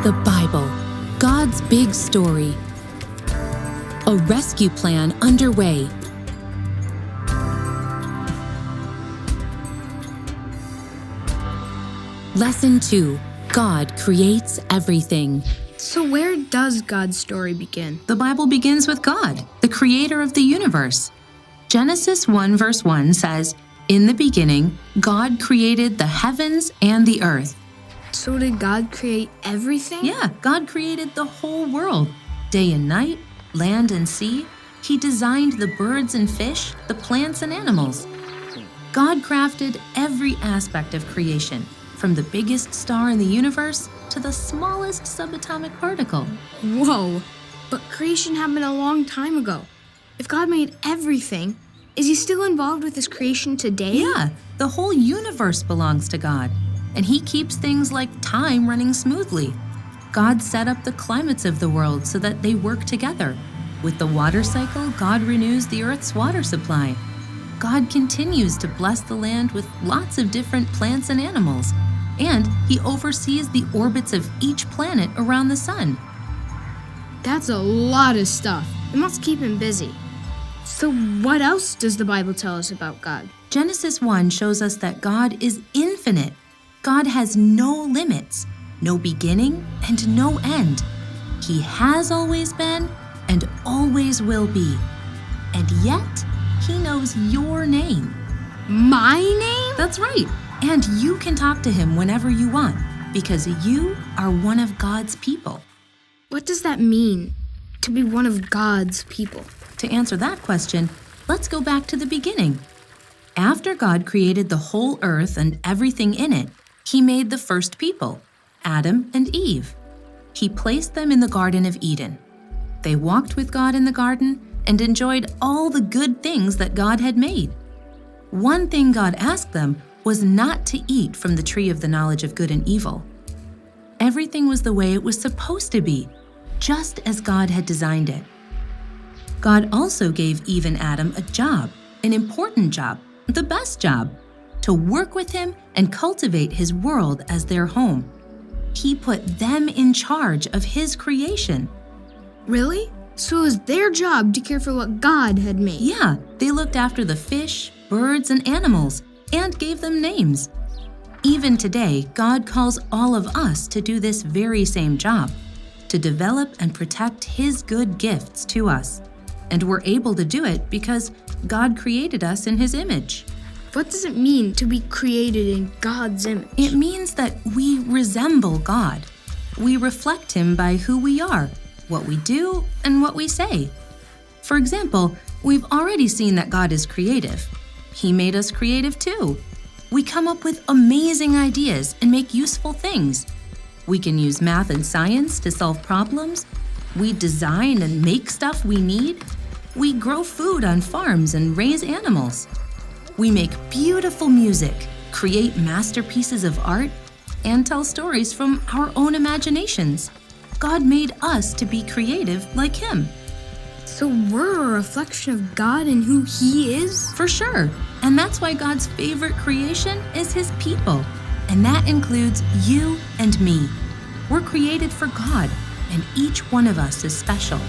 The Bible, God's big story. A rescue plan underway. Lesson 2. God creates everything. So where does God's story begin? The Bible begins with God, the creator of the universe. Genesis 1 verse 1 says, "In the beginning, God created the heavens and the earth." So did God create everything? Yeah, God created the whole world. Day and night, land and sea. He designed the birds and fish, the plants and animals. God crafted every aspect of creation, from the biggest star in the universe to the smallest subatomic particle. Whoa, but creation happened a long time ago. If God made everything, is he still involved with his creation today? Yeah, the whole universe belongs to God, and he keeps things like time running smoothly. God set up the climates of the world so that they work together. With the water cycle, God renews the earth's water supply. God continues to bless the land with lots of different plants and animals, and he oversees the orbits of each planet around the sun. That's a lot of stuff. It must keep him busy. So what else does the Bible tell us about God? Genesis 1 shows us that God is infinite. God has no limits, no beginning, and no end. He has always been and always will be. And yet, he knows your name. My name? That's right. And you can talk to him whenever you want, because you are one of God's people. What does that mean, to be one of God's people? To answer that question, let's go back to the beginning. After God created the whole earth and everything in it, he made the first people, Adam and Eve. He placed them in the Garden of Eden. They walked with God in the garden and enjoyed all the good things that God had made. One thing God asked them was not to eat from the tree of the knowledge of good and evil. Everything was the way it was supposed to be, just as God had designed it. God also gave Eve and Adam a job, an important job, the best job, to work with him and cultivate his world as their home. He put them in charge of his creation. Really? So it was their job to care for what God had made? Yeah, they looked after the fish, birds, and animals, and gave them names. Even today, God calls all of us to do this very same job, to develop and protect his good gifts to us. And we're able to do it because God created us in his image. What does it mean to be created in God's image? It means that we resemble God. We reflect him by who we are, what we do, and what we say. For example, we've already seen that God is creative. He made us creative too. We come up with amazing ideas and make useful things. We can use math and science to solve problems. We design and make stuff we need. We grow food on farms and raise animals. We make beautiful music, create masterpieces of art, and tell stories from our own imaginations. God made us to be creative like him. So we're a reflection of God and who he is? For sure. And that's why God's favorite creation is his people. And that includes you and me. We're created for God, and each one of us is special.